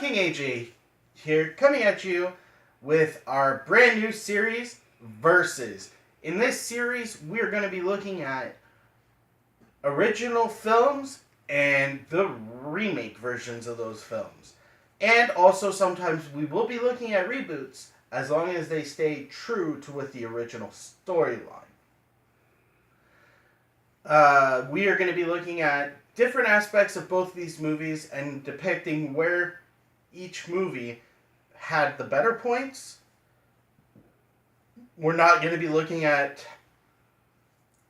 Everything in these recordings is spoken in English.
PsychoticKingAJ here, coming at you with our brand new series, Versus. In this series, we're going to be looking at original films and the remake versions of those films. And also sometimes we will be looking at reboots as long as they stay true to with the original storyline. We are going to be looking at different aspects of both of these movies and depicting where each movie had the better points. We're not going to be looking at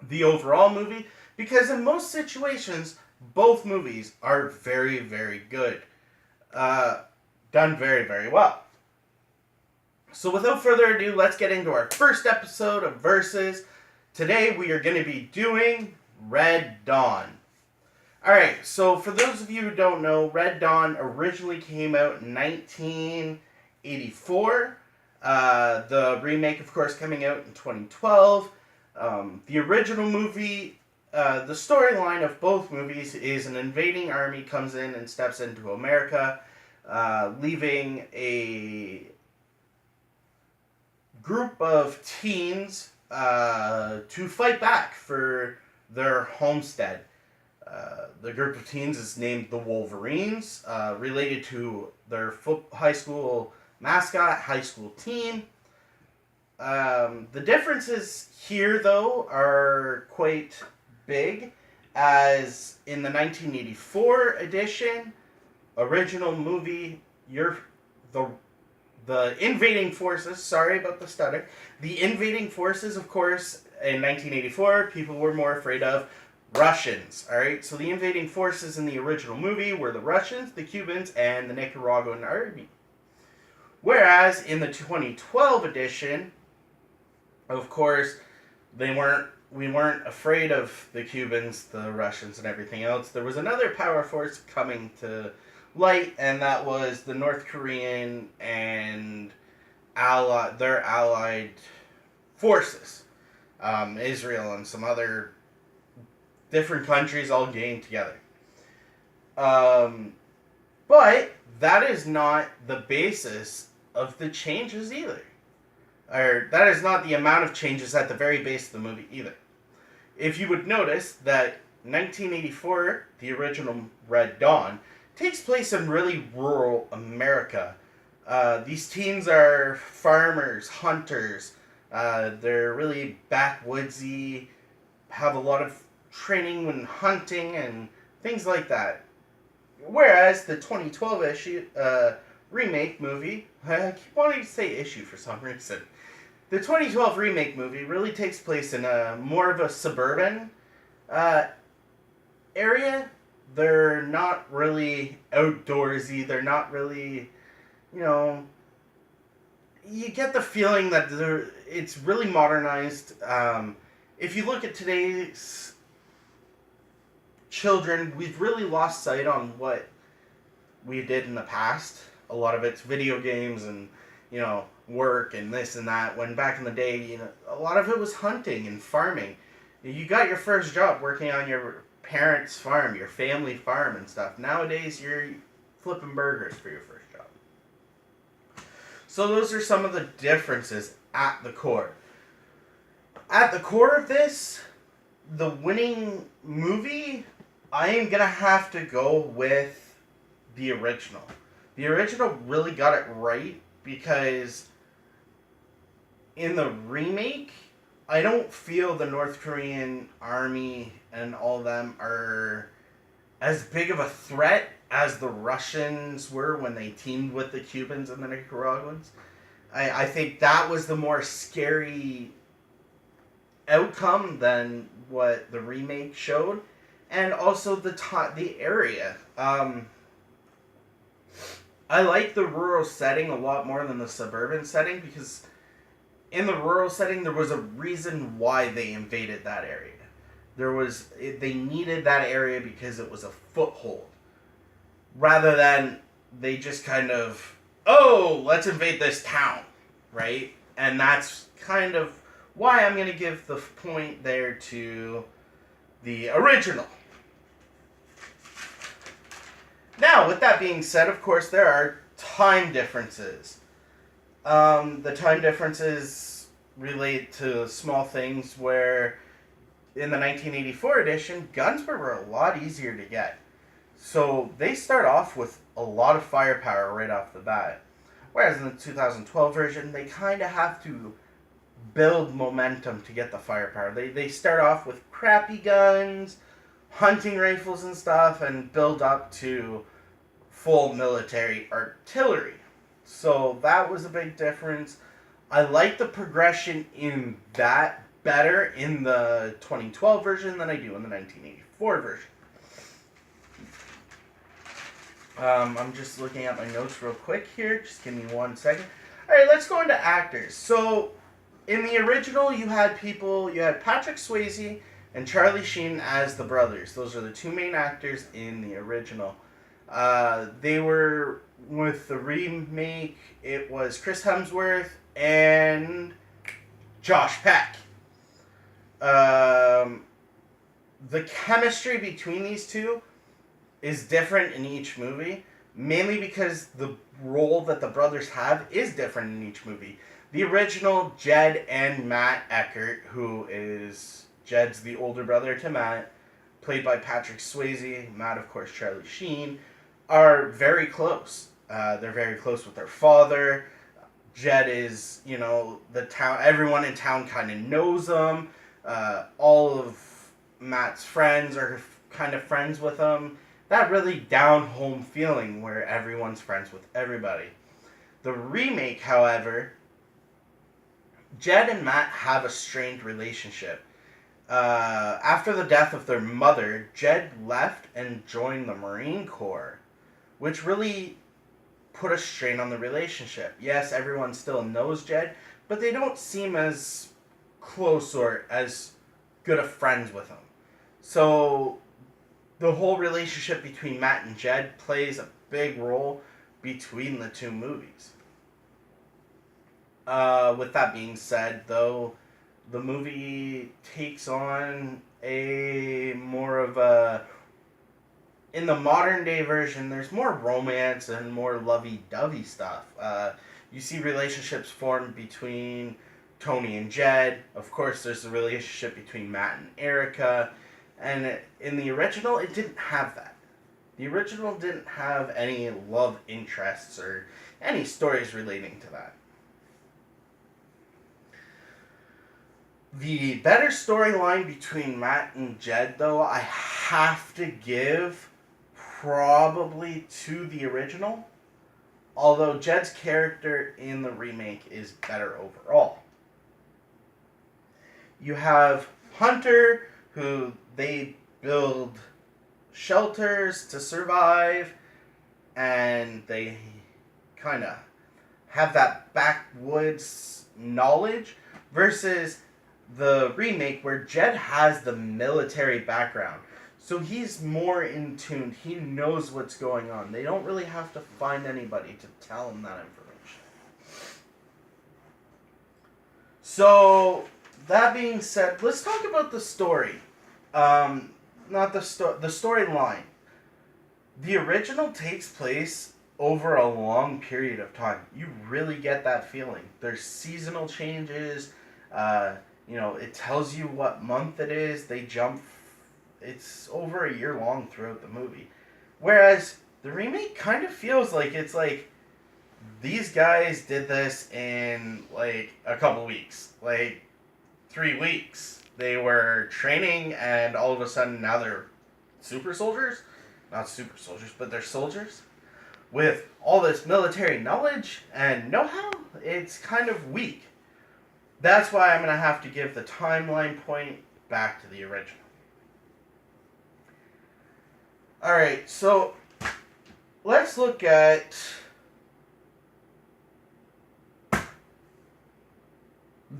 the overall movie because in most situations, both movies are very, very good. Done very, very well. So without further ado, let's get into our first episode of Versus. Today we are going to be doing Red Dawn. Alright, so for those of you who don't know, Red Dawn originally came out in 1984. The remake, of course, coming out in 2012. The original movie, the storyline of both movies is an invading army comes in and steps into America, leaving a group of teens to fight back for their homestead. The group of teens is named the Wolverines, related to their high school mascot, high school team. The differences here, though, are quite big, as in the 1984 edition, original movie, the invading forces, sorry about the stutter, the invading forces, of course, in 1984, people were more afraid of Russians, alright? So the invading forces in the original movie were the Russians, the Cubans, and the Nicaraguan army. Whereas in the 2012 edition, of course, we weren't afraid of the Cubans, the Russians, and everything else. There was another power force coming to light, and that was the North Korean and their allied forces. Israel and some other different countries all gang together. But that is not the basis of the changes either. Or that is not the amount of changes at the very base of the movie either. If you would notice that 1984, the original Red Dawn, takes place in really rural America. These teens are farmers, hunters. They're really backwoodsy, have a lot of training when hunting and things like that. Whereas the 2012 remake movie, I keep wanting to say issue for some reason. The 2012 remake movie really takes place in more of a suburban area. They're not really outdoorsy. They're not really, you get the feeling that it's really modernized. If you look at today's children, we've really lost sight on what we did in the past. A lot of it's video games and, work and this and that. When back in the day, a lot of it was hunting and farming. You got your first job working on your parents' farm, your family farm and stuff. Nowadays, you're flipping burgers for your first job. So those are some of the differences at the core. At the core of this, the winning movie, I am going to have to go with the original. The original really got it right because in the remake, I don't feel the North Korean army and all of them are as big of a threat as the Russians were when they teamed with the Cubans and the Nicaraguans. I think that was the more scary outcome than what the remake showed. And also the area. I like the rural setting a lot more than the suburban setting because in the rural setting there was a reason why they invaded that area. They needed that area because it was a foothold. Rather than they just kind of, let's invade this town, right? And that's kind of why I'm going to give the point there to the original. Now, with that being said, of course, there are time differences. The time differences relate to small things where in the 1984 edition, guns were a lot easier to get. So they start off with a lot of firepower right off the bat. Whereas in the 2012 version, they kind of have to build momentum to get the firepower. They start off with crappy guns, hunting rifles and stuff, and build up to full military artillery. So that was a big difference. I like the progression in that better in the 2012 version than I do in the 1984 version. I'm just looking at my notes real quick here. Just give me 1 second. Alright, let's go into actors. So, in the original, you had Patrick Swayze and Charlie Sheen as the brothers. Those are the two main actors in the original. They were, with the remake, it was Chris Hemsworth and Josh Peck. The chemistry between these two is different in each movie, mainly because the role that the brothers have is different in each movie. The original, Jed and Matt Eckert, who is Jed's the older brother to Matt, played by Patrick Swayze, Matt, of course, Charlie Sheen, are very close. They're very close with their father. Jed is, the town, everyone in town kind of knows him. All of Matt's friends are kind of friends with him. That really down-home feeling where everyone's friends with everybody. The remake, however, Jed and Matt have a strained relationship. After the death of their mother, Jed left and joined the Marine Corps, which really put a strain on the relationship. Yes, everyone still knows Jed, but they don't seem as close or as good of friends with him. So the whole relationship between Matt and Jed plays a big role between the two movies. With that being said, though, the movie takes on a more of a... In the modern day version, there's more romance and more lovey-dovey stuff. You see relationships formed between Tony and Jed. Of course, there's a relationship between Matt and Erica. And in the original, it didn't have that. The original didn't have any love interests or any stories relating to that. The better storyline between Matt and Jed, though, I have to give probably to the original. Although Jed's character in the remake is better overall. You have Hunter, who they build shelters to survive, and they kind of have that backwoods knowledge, versus the remake where Jed has the military background. So he's more in tune. He knows what's going on. They don't really have to find anybody to tell him that information. So, that being said, let's talk about the story. Not the storyline. The original takes place over a long period of time. You really get that feeling. There's seasonal changes. It tells you what month it is. They jump. It's over a year long throughout the movie. Whereas the remake kind of feels like it's like these guys did this in like a couple weeks. Like 3 weeks. They were training and all of a sudden now they're super soldiers. Not super soldiers, but they're soldiers. With all this military knowledge and know-how, it's kind of weak. That's why I'm going to have to give the timeline point back to the original. Alright, so let's look at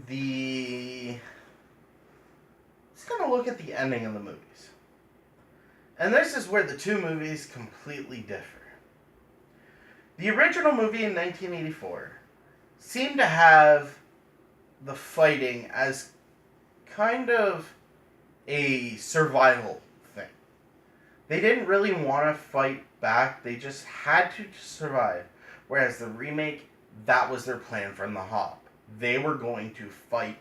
the... Let's kind of look at the ending of the movies. And this is where the two movies completely differ. The original movie in 1984 seemed to have the fighting as kind of a survival thing. They didn't really want to fight back. They just had to survive. Whereas the remake, that was their plan from the hop. They were going to fight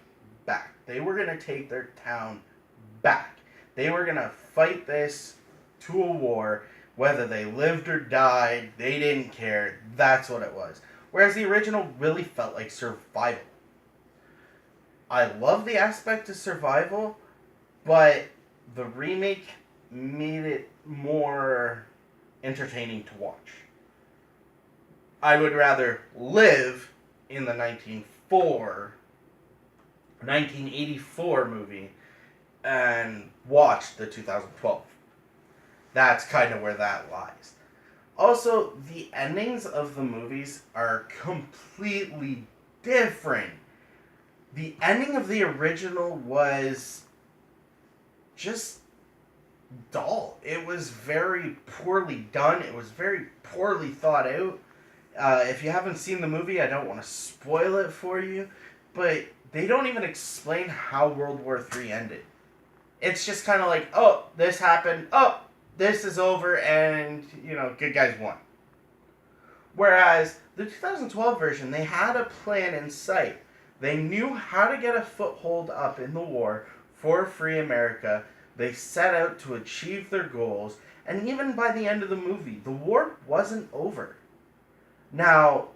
back. They were going to take their town back. They were going to fight this to a war. Whether they lived or died, they didn't care. That's what it was. Whereas the original really felt like survival. I love the aspect of survival, but the remake made it more entertaining to watch. I would rather live in the 1984 movie and watch the 2012. That's kind of where that lies. Also, the endings of the movies are completely different. The ending of the original was just dull. It was very poorly done. It was very poorly thought out. If you haven't seen the movie, I don't want to spoil it for you, but they don't even explain how World War III ended. It's just kind of like, oh, this happened, oh, this is over, and, good guys won. Whereas the 2012 version, they had a plan in sight. They knew how to get a foothold up in the war for free America. They set out to achieve their goals, and even by the end of the movie, the war wasn't over. Now,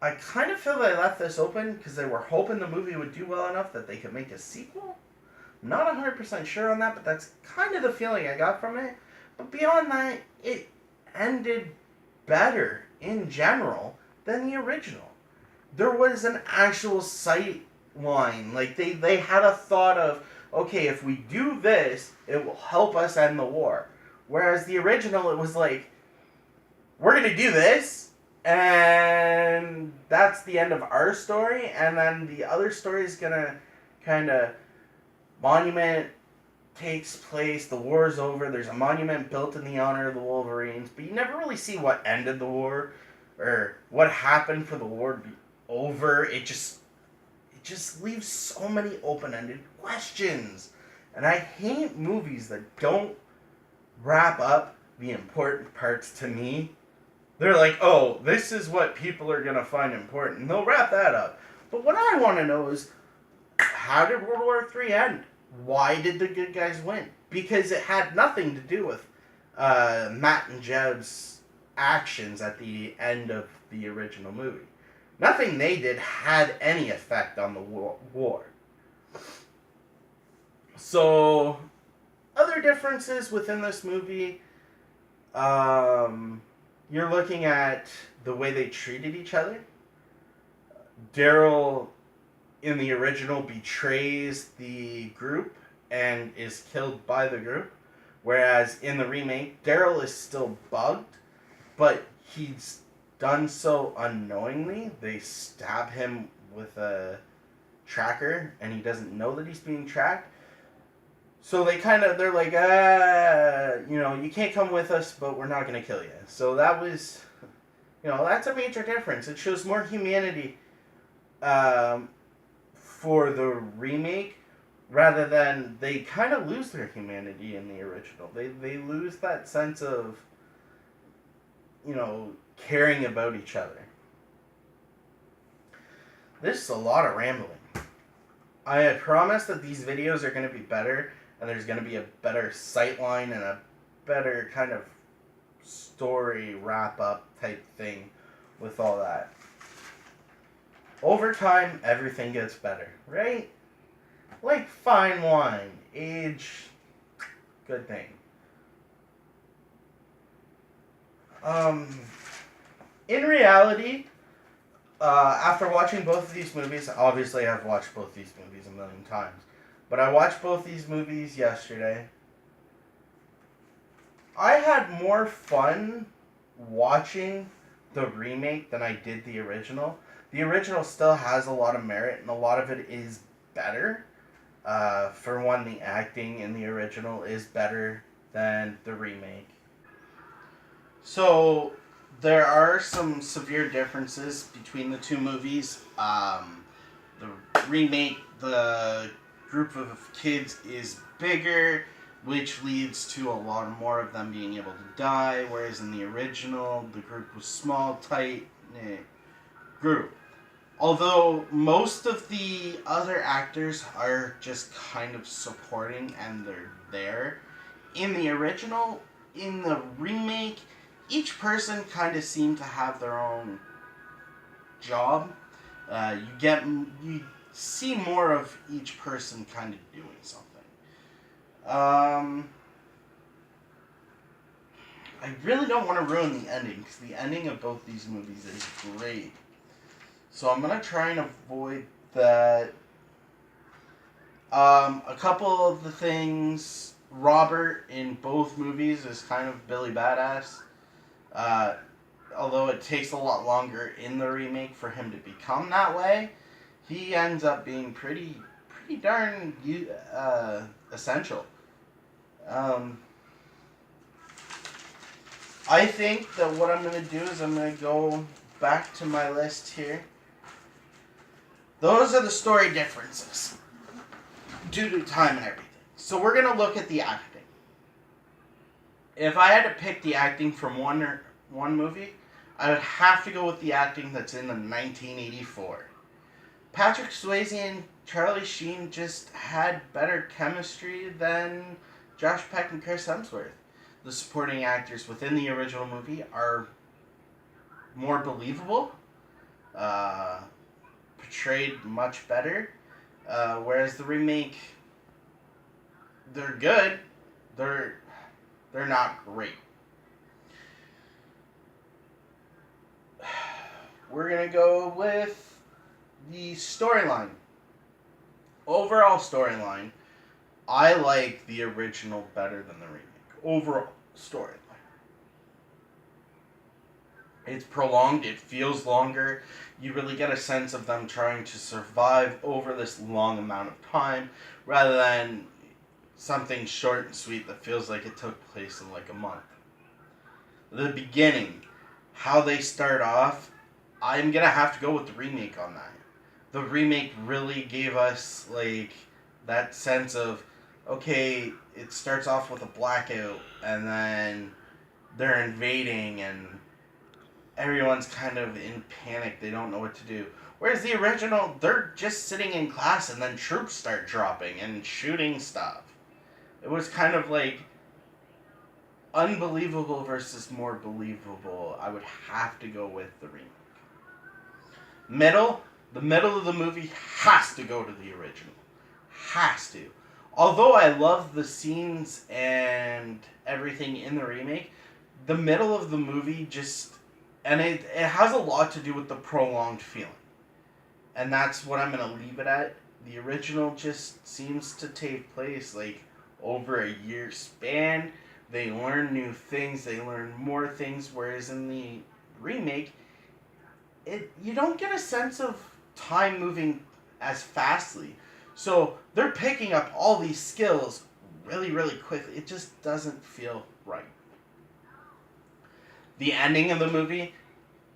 I kind of feel they left this open because they were hoping the movie would do well enough that they could make a sequel. Not 100% sure on that, but that's kind of the feeling I got from it. But beyond that, it ended better in general than the original. There was an actual sight line. Like, they had a thought of, okay, if we do this, it will help us end the war. Whereas the original, it was like, we're going to do this, and that's the end of our story, and then the other story is going to kind of, monument takes place, the war's over, there's a monument built in the honor of the Wolverines, but you never really see what ended the war, or what happened for the war to be over. It just leaves so many open-ended questions. And I hate movies that don't wrap up the important parts to me. They're like, oh, this is what people are going to find important. And they'll wrap that up. But what I want to know is, how did World War III end? Why did the good guys win? Because it had nothing to do with Matt and Jeb's actions at the end of the original movie. Nothing they did had any effect on the war. So, other differences within this movie, you're looking at the way they treated each other. Daryl, in the original, betrays the group and is killed by the group. Whereas in the remake, Daryl is still bugged, but he's done so unknowingly. They stab him with a tracker, and he doesn't know that he's being tracked. So they're like, you can't come with us, but we're not going to kill you. So that was, that's a major difference. It shows more humanity for the remake, rather than they kind of lose their humanity in the original. They lose that sense of, caring about each other. This is a lot of rambling. I had promised that these videos are going to be better, and there's going to be a better sightline and a better kind of story wrap-up type thing with all that. Over time, everything gets better, right? Like fine wine. Age, good thing. In reality, after watching both of these movies, obviously I've watched both these movies a million times, but I watched both these movies yesterday. I had more fun watching the remake than I did the original. The original still has a lot of merit, and a lot of it is better. For one, the acting in the original is better than the remake. So, there are some severe differences between the two movies. The remake, the group of kids is bigger, which leads to a lot more of them being able to die, whereas in the original, the group was small, tight, group. Although most of the other actors are just kind of supporting and they're there. In the original, in the remake, each person kind of seemed to have their own job. You see more of each person kind of doing something. I really don't want to ruin the ending because the ending of both these movies is great. So I'm gonna try and avoid that. A couple of the things, Robert in both movies is kind of Billy Badass. Uh, Although it takes a lot longer in the remake for him to become that way, he ends up being pretty darn essential. Um, I think that what I'm going to do is I'm going to go back to my list here. Those are the story differences due to time and everything. So we're going to look at the acting. If I had to pick the acting from one movie, I would have to go with the acting that's in the 1984. Patrick Swayze and Charlie Sheen just had better chemistry than Josh Peck and Chris Hemsworth. The supporting actors within the original movie are more believable, portrayed much better, whereas the remake, they're good, they're not great. We're going to go with the storyline. Overall storyline, I like the original better than the remake. Overall storyline. It's prolonged, it feels longer. You really get a sense of them trying to survive over this long amount of time rather than something short and sweet that feels like it took place in like a month. The beginning, how they start off, I'm going to have to go with the remake on that. The remake really gave us like that sense of, okay, it starts off with a blackout and then they're invading and everyone's kind of in panic. They don't know what to do. Whereas the original, they're just sitting in class and then troops start dropping and shooting stuff. It was kind of like unbelievable versus more believable. I would have to go with the remake. The middle of the movie has to go to the original. Has to. Although I love the scenes and everything in the remake, the middle of the movie just... And it has a lot to do with the prolonged feeling. And that's what I'm going to leave it at. The original just seems to take place like over a year span. They learn new things. They learn more things. Whereas in the remake, you don't get a sense of time moving as fastly. So they're picking up all these skills really, really quickly. It just doesn't feel right. The ending of the movie,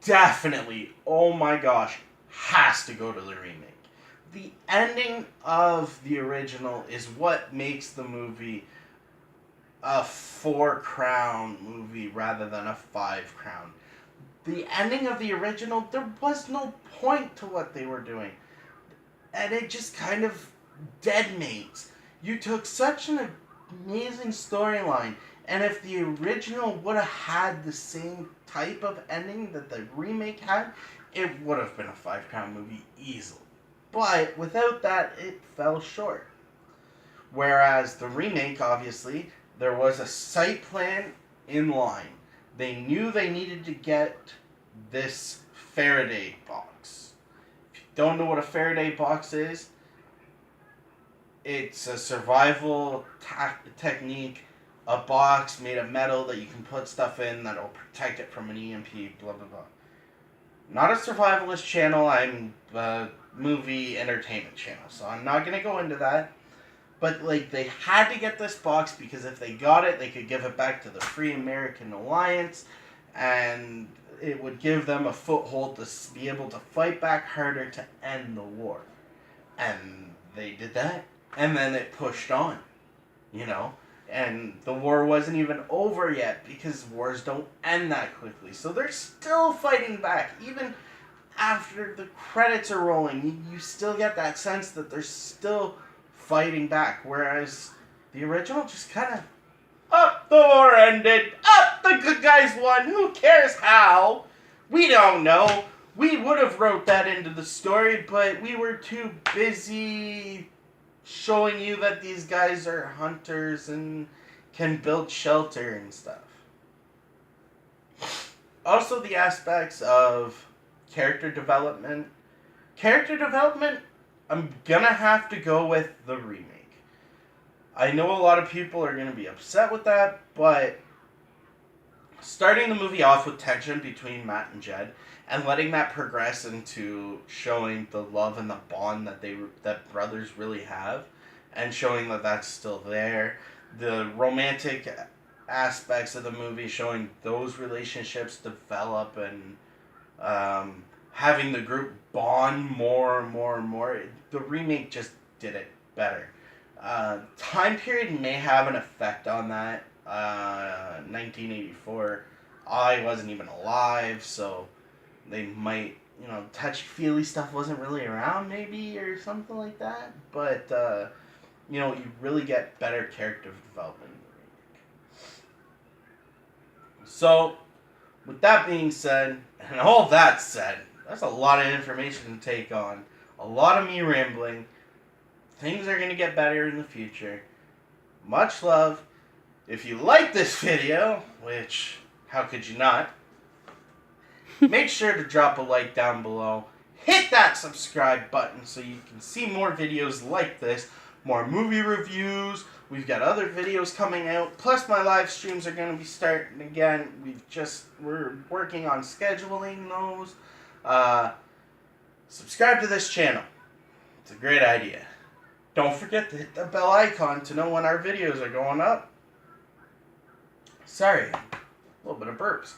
definitely, oh my gosh, has to go to the remake. The ending of the original is what makes the movie a 4-crown movie rather than a 5-crown. The ending of the original, there was no point to what they were doing. And it just kind of deadmates. You took such an amazing storyline, and if the original would have had the same type of ending that the remake had, it would have been a 5-crown movie easily. But without that, it fell short. Whereas the remake, obviously, there was a site plan in line. They knew they needed to get this Faraday box. If you don't know what a Faraday box is, it's a survival technique, a box made of metal that you can put stuff in that will protect it from an EMP, blah, blah, blah. Not a survivalist channel, I'm a movie entertainment channel, so I'm not going to go into that. But, like, they had to get this box because if they got it, they could give it back to the Free American Alliance, and it would give them a foothold to be able to fight back harder to end the war. And they did that, and then it pushed on, you know. And the war wasn't even over yet, because wars don't end that quickly. So they're still fighting back. Even after the credits are rolling, you still get that sense that they're still fighting back. Whereas the original just kind of, up, the war ended, up, the good guys won, who cares how? We don't know. We would have wrote that into the story, but we were too busy showing you that these guys are hunters and can build shelter and stuff. Also, the aspects of character development. Character development, I'm gonna have to go with the remake. I know a lot of people are gonna be upset with that, but starting the movie off with tension between Matt and Jed, and letting that progress into showing the love and the bond that brothers really have, and showing that that's still there. The romantic aspects of the movie, showing those relationships develop, and having the group bond more and more and more. The remake just did it better. Time period may have an effect on that. 1984, I wasn't even alive, so they might, touchy-feely stuff wasn't really around, maybe, or something like that. But, you really get better character development in the remake. So, with that being said, and all that said, that's a lot of information to take on. A lot of me rambling. Things are going to get better in the future. Much love. If you like this video, which, how could you not? Make sure to drop a like down below. Hit that subscribe button so you can see more videos like this. More movie reviews. We've got other videos coming out. Plus my live streams are going to be starting again. We're working on scheduling those. Subscribe to this channel. It's a great idea. Don't forget to hit the bell icon to know when our videos are going up. Sorry, a little bit of burps.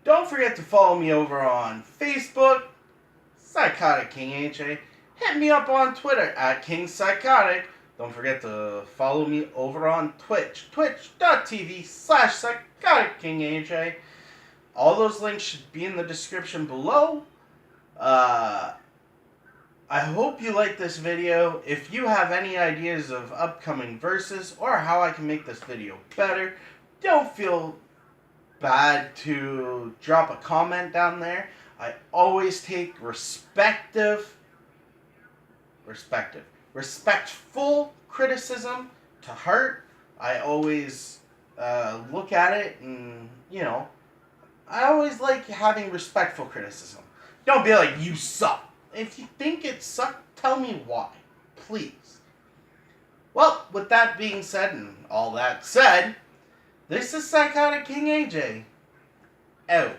Don't forget to follow me over on Facebook, PsychoticKingAJ. Hit me up on Twitter at KingPsychotic. Don't forget to follow me over on Twitch, twitch.tv/PsychoticKingAJ. All those links should be in the description below. I hope you like this video. If you have any ideas of upcoming verses or how I can make this video better, don't feel bad to drop a comment down there. I always take respectful criticism to heart. I always look at it and, I always like having respectful criticism. Don't be like, you suck. If you think it sucked, tell me why. Please. Well, with that being said and all that said, this is PsychoticKingAJ. Out.